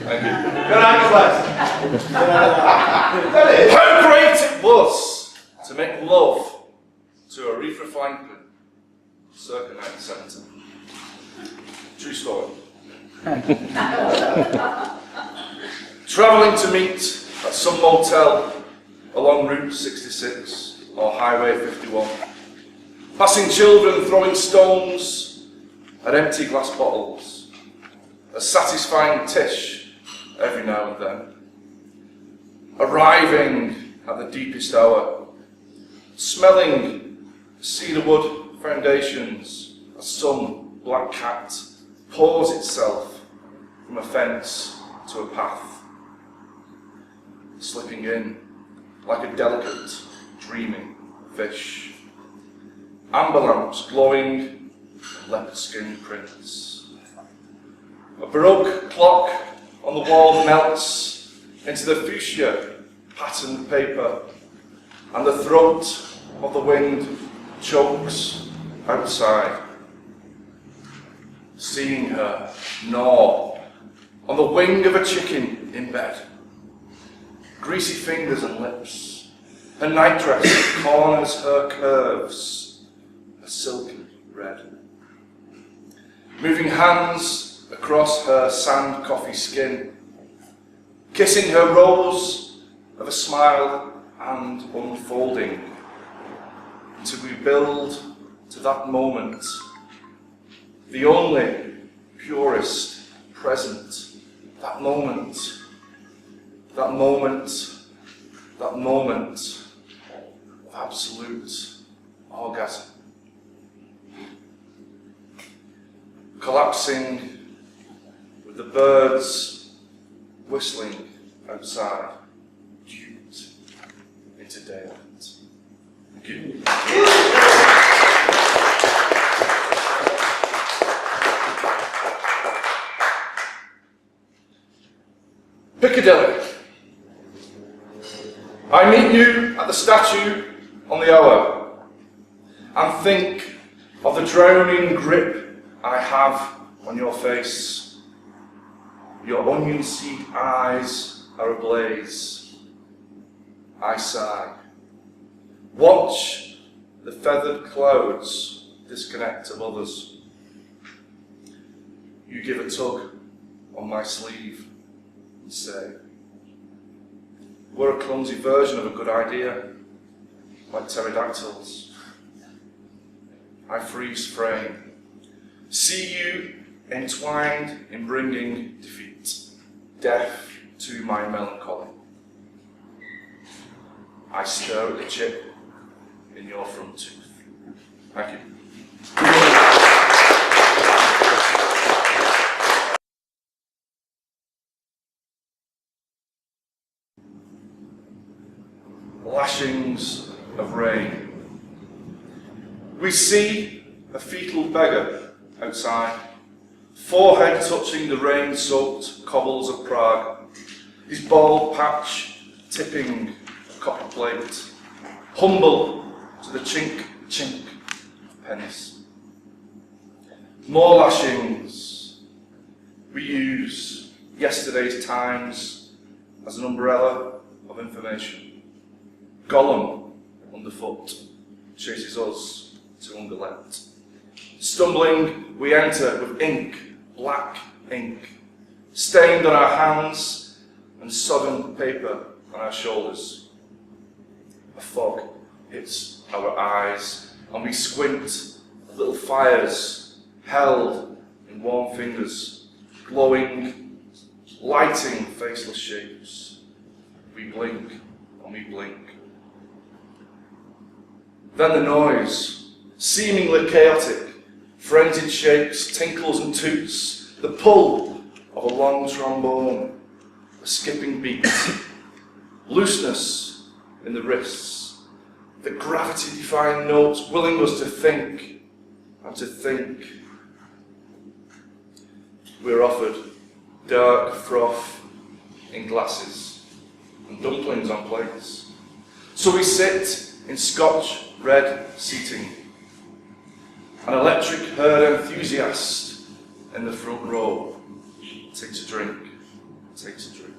Thank you. Good night, class. How great it was to make love to Aretha Franklin circa 1970. True story. Travelling to meet at some motel along Route 66 or Highway 51. Passing children throwing stones at empty glass bottles. A satisfying tish every now and then. Arriving at the deepest hour. Smelling cedarwood foundations as some black cat pours itself from a fence to a path. Slipping in like a delicate, dreaming fish. Amber lamps glowing, leopard skin prints. A Baroque clock on the wall melts into the fuchsia patterned paper, and the throat of the wind chokes outside. Seeing her gnaw on the wing of a chicken in bed. Greasy fingers and lips. Her nightdress corners her curves, a silky red. Moving hands across her sand coffee skin. Kissing her rose of a smile and unfolding. To rebuild to that moment, the only purest present, that moment of absolute orgasm. Collapsing with the birds whistling outside, duped into daylight. Thank you. Piccadilly. I meet you at the statue on the hour and think of the drowning grip I have on your face. Your onion seed eyes are ablaze. I sigh. Watch the feathered clouds disconnect of others. You give a tug on my sleeve and say, we're a clumsy version of a good idea, like pterodactyls. I freeze frame. See you entwined in bringing defeat, death to my melancholy. I stir at the chip in your front tooth. Thank you. Lashings of rain. We see a fetal beggar outside, forehead touching the rain-soaked cobbles of Prague, his bald patch tipping a copper plate, humble to the chink of pennies. More lashings. We use yesterday's Times as an umbrella of information. Gollum underfoot chases us to Underlet. Stumbling, we enter with ink, black ink, stained on our hands and sodden paper on our shoulders. A fog hits our eyes and we squint at little fires held in warm fingers, glowing, lighting faceless shapes. We blink and we blink. Then the noise, seemingly chaotic, frenzied shapes, tinkles and toots, the pull of a long trombone, a skipping beat, looseness in the wrists, the gravity-defying notes willing us to think and to think. We're offered dark froth in glasses and dumplings on plates. So we sit in Scotch red seating. An electric herd enthusiast in the front row takes a drink, takes a drink.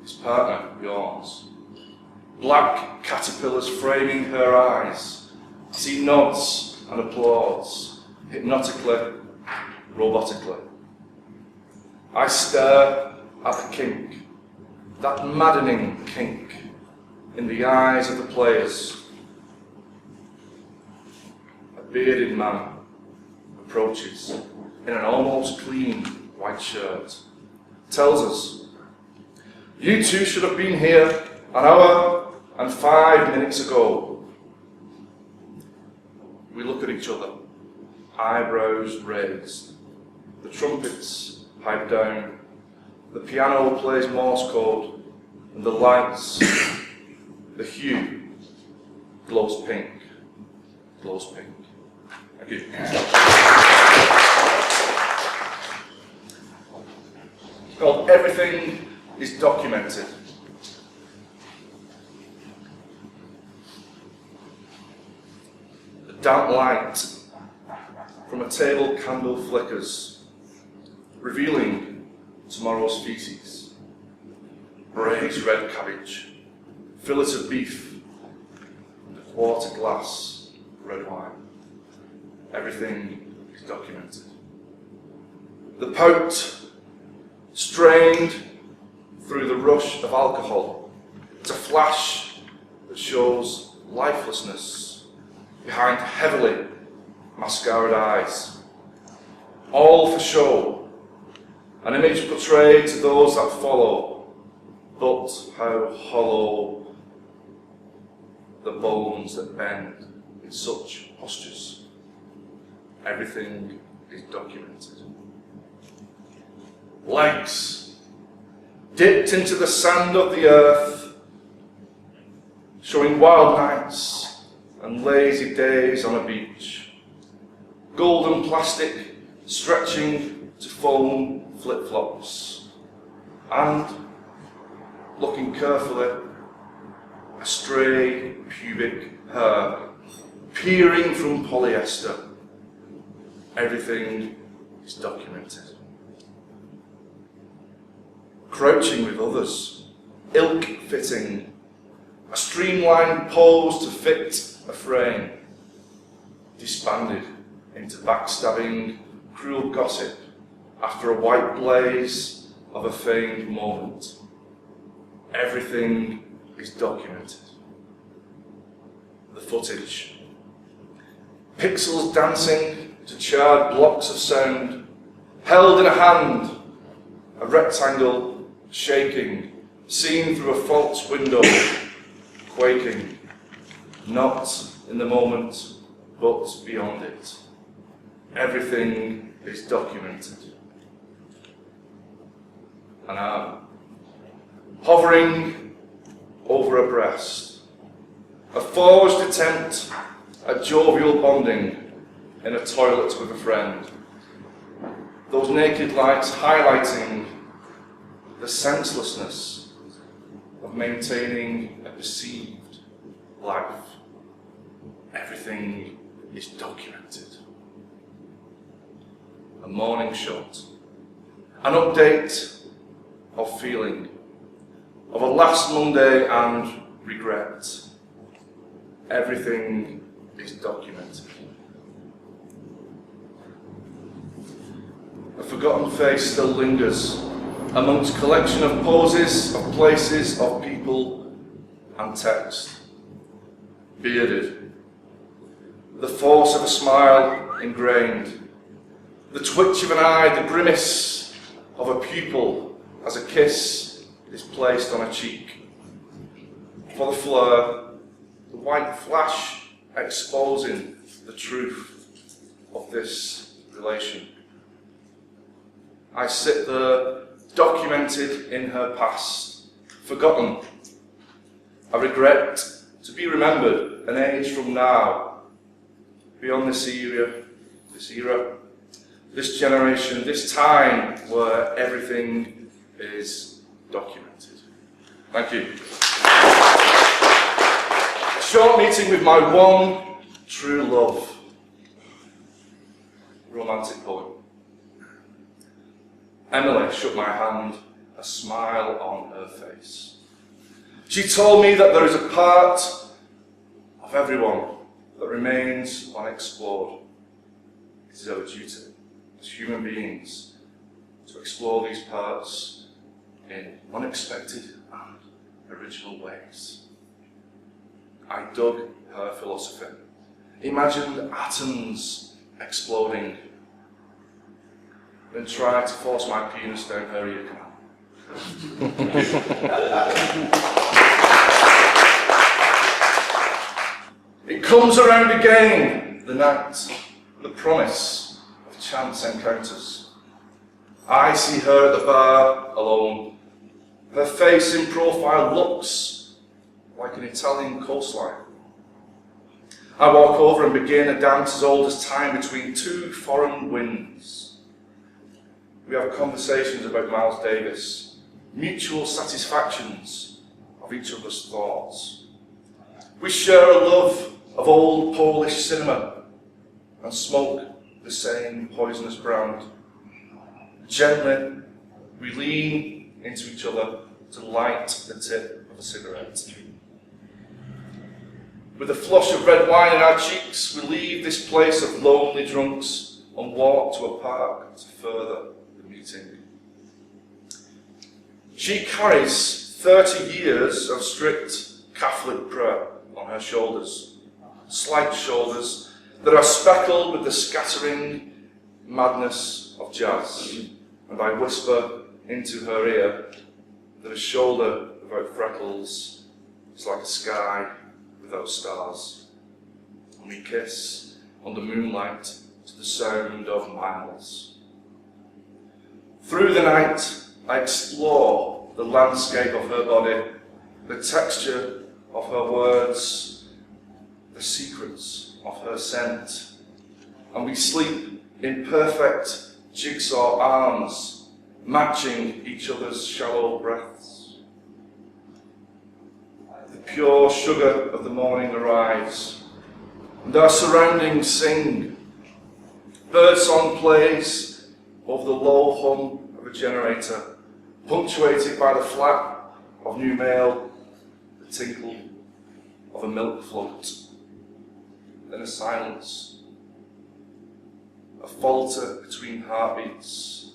His partner yawns. Black caterpillars framing her eyes as he nods and applauds, hypnotically, robotically. I stare at the kink, that maddening kink, in the eyes of the players. A bearded man approaches in an almost clean white shirt, tells us, "You two should have been here an hour and 5 minutes ago." We look at each other, eyebrows raised. The trumpets pipe down, the piano plays Morse code, and the lights, the hue, glows pink, glows pink. Thank you. It's called Everything is Documented. The damp light from a table candle flickers, revealing tomorrow's feces. Braised red cabbage, fillet of beef, and a quarter glass of red wine. Everything is documented. The pout strained through the rush of alcohol. It's a flash that shows lifelessness behind heavily mascaraed eyes. All for show, an image portrayed to those that follow, but how hollow the bones that bend in such postures. Everything is documented. Legs dipped into the sand of the earth, showing wild nights and lazy days on a beach. Golden plastic stretching to foam flip-flops. And, looking carefully, a stray pubic hair peering from polyester. Everything is documented. Crouching with others, ilk-fitting, a streamlined pose to fit a frame, disbanded into backstabbing, cruel gossip after a white blaze of a feigned moment. Everything is documented. The footage. Pixels dancing to charred blocks of sound, held in a hand, a rectangle shaking, seen through a false window, quaking, not in the moment, but beyond it. Everything is documented. An arm, hovering over a breast, a forged attempt at jovial bonding in a toilet with a friend. Those naked lights highlighting the senselessness of maintaining a perceived life. Everything is documented. A morning shot, an update of feeling, of a last Monday and regret. Everything is documented. A forgotten face still lingers amongst collection of poses, of places, of people and text. Bearded, the force of a smile ingrained, the twitch of an eye, the grimace of a pupil as a kiss is placed on a cheek. For the flare, the white flash exposing the truth of this relation. I sit there, documented in her past, forgotten. I regret to be remembered an age from now, beyond this era, this generation, this time where everything is documented. Thank you. A short meeting with my one true love. Romantic poem. Emily shook my hand, a smile on her face. She told me that there is a part of everyone that remains unexplored. It is our duty as human beings to explore these parts in unexpected and original ways. I dug her philosophy, imagined atoms exploding, then tried to force my penis down her ear canal. It comes around again, the night, the promise of chance encounters. I see her at the bar, alone. Her face in profile looks like an Italian coastline. I walk over and begin a dance as old as time between two foreign winds. We have conversations about Miles Davis, mutual satisfactions of each other's thoughts. We share a love of old Polish cinema and smoke the same poisonous brand. Gently, we lean into each other to light the tip of a cigarette. With a flush of red wine in our cheeks, we leave this place of lonely drunks and walk to a park to further the meeting. She carries 30 years of strict Catholic prayer on her shoulders, slight shoulders that are speckled with the scattering madness of jazz, and I whisper into her ear that a shoulder without freckles is like a sky without stars, and we kiss under moonlight to the sound of miles. Through the night, I explore the landscape of her body, the texture of her words, the secrets of her scent, and we sleep in perfect jigsaw arms, matching each other's shallow breaths. The pure sugar of the morning arrives, and our surroundings sing. Birdsong plays over the low hum of a generator, punctuated by the flap of new mail, the tinkle of a milk float. Then a silence, a falter between heartbeats,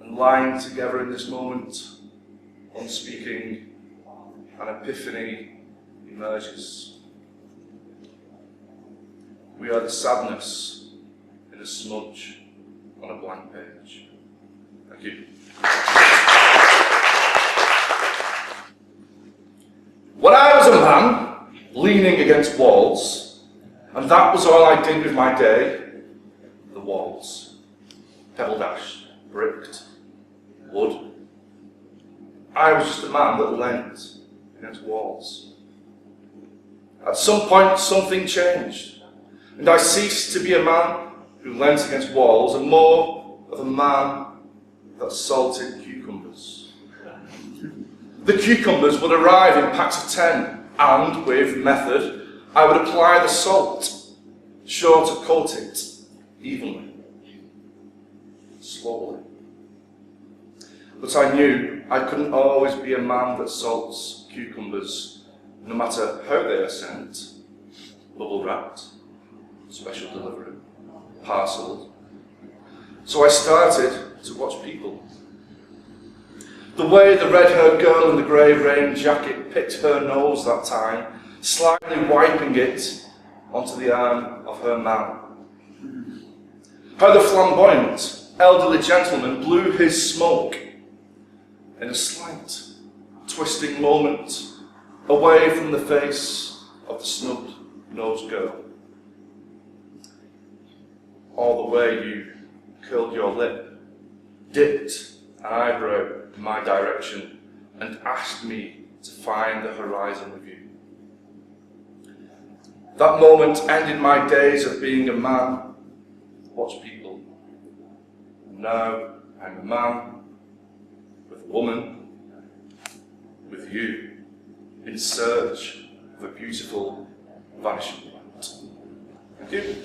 and lying together in this moment, unspeaking, an epiphany emerges. We are the sadness in a smudge on a blank page. Thank you. When I was a man, leaning against walls, and that was all I did with my day, the walls, pebble dashed, bricked, wood. I was just a man that leant against walls. At some point, something changed, and I ceased to be a man who leant against walls and more of a man that salted cucumbers. The cucumbers would arrive in packs of 10, and with method, I would apply the salt, sure to coat it evenly, slowly. But I knew I couldn't always be a man that salts cucumbers, no matter how they are sent, bubble wrapped, special delivery, parcelled. So I started to watch people. The way the red-haired girl in the grey rain jacket picked her nose that time, slightly wiping it onto the arm of her man. How the flamboyant, elderly gentleman blew his smoke in a slight, twisting moment away from the face of the snubbed-nosed girl. Or the way you curled your lip, dipped an eyebrow in my direction, and asked me to find the horizon with you. That moment ended my days of being a man, watch people. And now I'm a man, with a woman, with you, in search of a beautiful vanishing point. Thank you.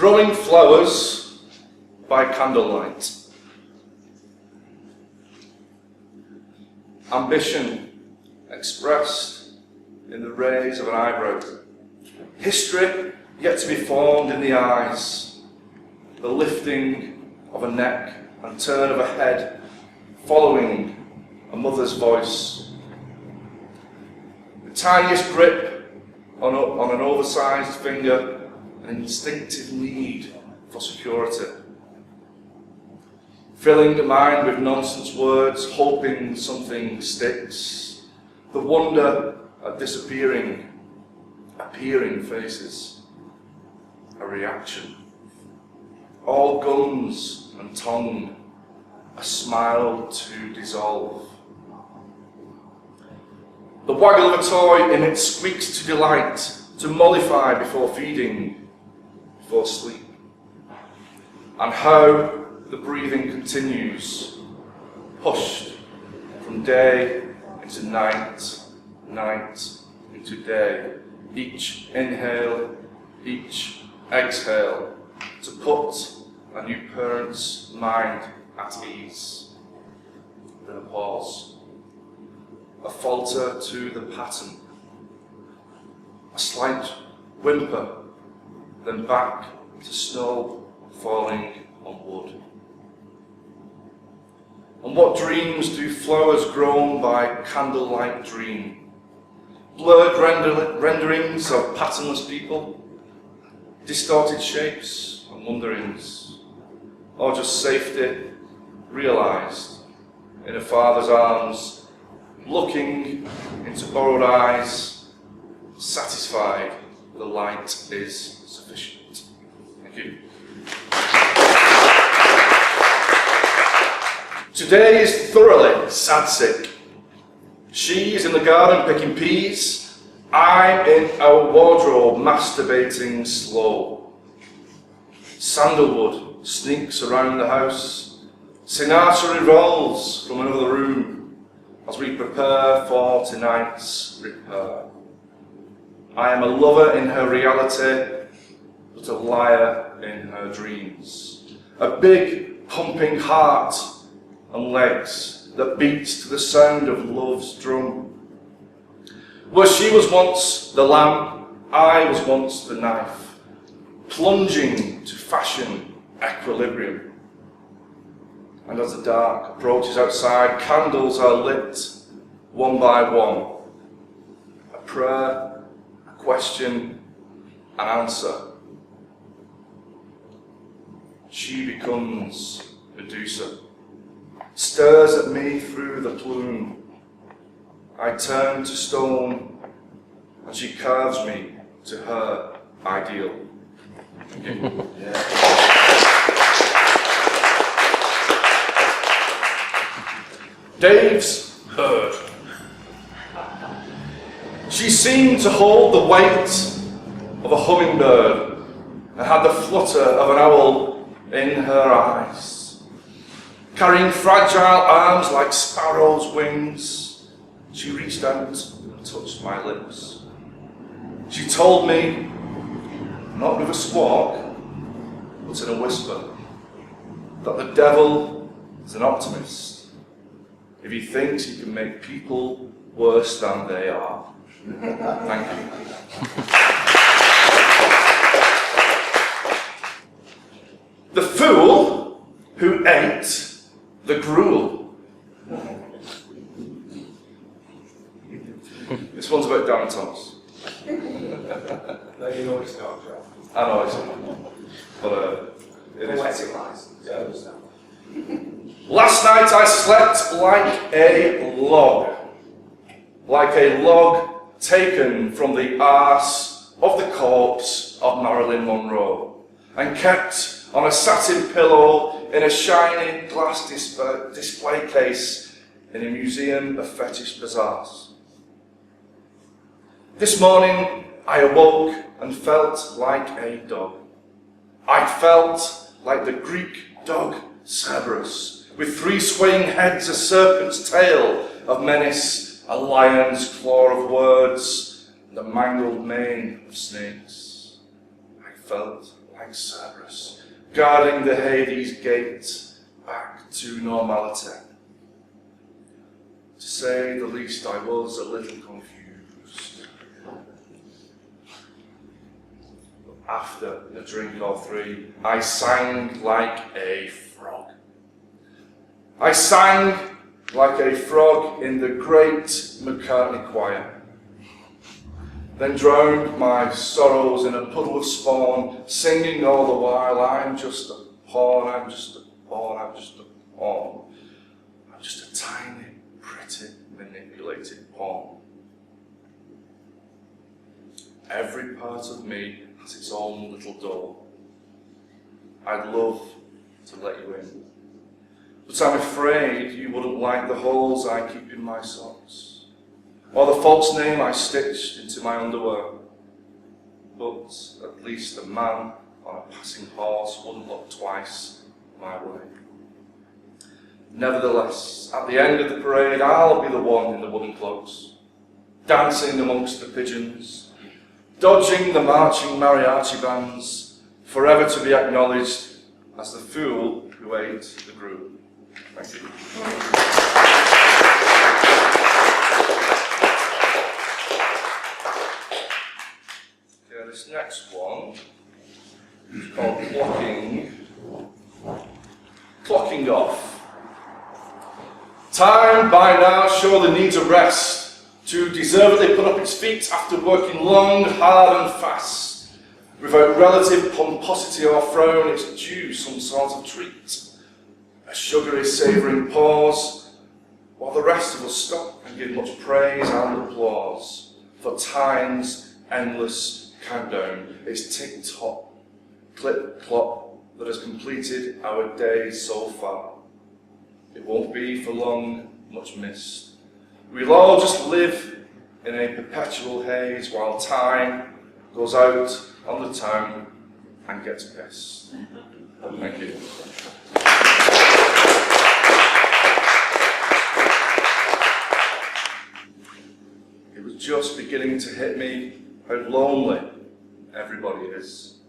growing flowers by candlelight. Ambition expressed in the raise of an eyebrow. History yet to be formed in the eyes. The lifting of a neck and turn of a head following a mother's voice. The tiniest grip on an oversized finger, an instinctive need for security. Filling the mind with nonsense words, hoping something sticks. The wonder at disappearing, appearing faces. A reaction. All gums and tongue, a smile to dissolve. The waggle of a toy emits squeaks to delight, to mollify before feeding, before sleep. And how the breathing continues, hushed from day into night, night into day. Each inhale, each exhale, to put a new parent's mind at ease. Then a pause, a falter to the pattern, a slight whimper, then back to snow falling on wood. And what dreams do flowers grown by candlelight dream? Blurred renderings of patternless people, distorted shapes and wonderings, or just safety realised in a father's arms, looking into borrowed eyes, satisfied the light is sufficient. Thank you. Today is thoroughly sad sick. She is in the garden picking peas. I'm in our wardrobe masturbating slow. Sandalwood sneaks around the house. Sinatra revolves from another room as we prepare for tonight's repair. I am a lover in her reality, but a liar in her dreams. A big pumping heart and legs that beats to the sound of love's drum. Where she was once the lamb, I was once the knife, plunging to fashion equilibrium. And as the dark approaches outside, candles are lit one by one. A prayer, a question, an answer. She becomes Medusa, stares at me through the plume. I turn to stone, and she carves me to her ideal. Thank you. Dave's herd. She seemed to hold the weight of a hummingbird and had the flutter of an owl in her eyes. Carrying fragile arms like sparrows' wings, she reached out and touched my lips. She told me, not with a squawk, but in a whisper, that the devil is an optimist if he thinks he can make people worse than they are. Thank you. The fool who ate the gruel. This one's about Darren Thomas. No, you know it's not, Joe. I know it's not. But it is. Last night I slept like a log taken from the arse of the corpse of Marilyn Monroe, and kept on a satin pillow in a shiny glass display case in a museum of fetish bazaars. This morning I awoke and felt like a dog. I felt like the Greek dog Cerberus, with three swaying heads, a serpent's tail of menace, a lion's claw of words, and a mangled mane of snakes. I felt like Cerberus, guarding the Hades gate back to normality. To say the least, I was a little confused. After a drink or three, I sang like a frog. I sang like a frog in the great McCartney choir. Then drowned my sorrows in a puddle of spawn, singing all the while, I'm just a pawn, I'm just a pawn, I'm just a pawn. I'm just a tiny, pretty, manipulated pawn. Every part of me has its own little door. I'd love to let you in, but I'm afraid you wouldn't like the holes I keep in my socks, or the false name I stitched into my underwear. But at least a man on a passing horse wouldn't look twice my way. Nevertheless, at the end of the parade, I'll be the one in the wooden cloaks, dancing amongst the pigeons, dodging the marching mariachi bands, forever to be acknowledged as the fool who ate the group. Thank you. This next one is called clocking off. Time by now surely needs a rest to deservedly put up its feet after working long, hard and fast. Without relative pomposity or frown, it's due some sort of treat. A sugary savouring pause, while the rest of us stop and give much praise and applause for time's endless countdown, it's tick-tock, clip-clop that has completed our days so far. It won't be for long, much missed. We'll all just live in a perpetual haze while time goes out on the town and gets pissed. Thank you. It was just beginning to hit me how lonely everybody is.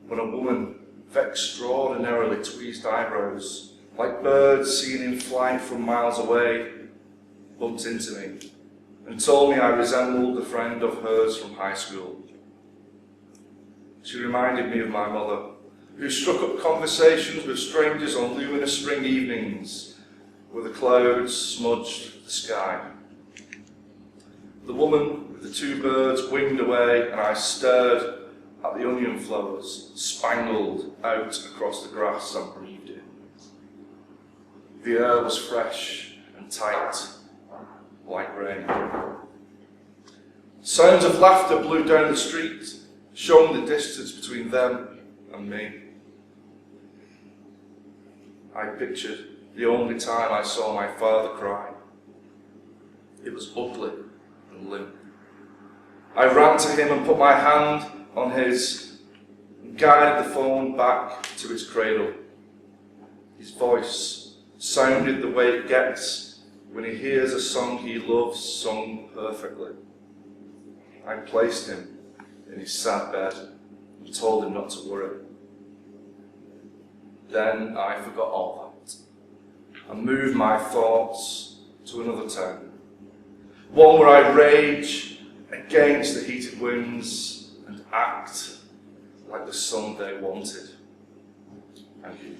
When a woman with extraordinarily tweezed eyebrows, like birds seen in flight from miles away, bumped into me and told me I resembled a friend of hers from high school. She reminded me of my mother, who struck up conversations with strangers on luminous spring evenings, where the clouds smudged the sky. The woman with the two birds winged away, and I stared at the onion flowers spangled out across the grass and breathed in. The air was fresh and tight, like rain. Sounds of laughter blew down the street, showing the distance between them and me. I pictured the only time I saw my father cry. It was ugly and limp. I ran to him and put my hand on his and guided the phone back to its cradle. His voice sounded the way it gets when he hears a song he loves sung perfectly. I placed him in his sad bed and told him not to worry. Then I forgot all that and moved my thoughts to another town, one where I rage against the heated winds and act like the son they wanted. Thank you.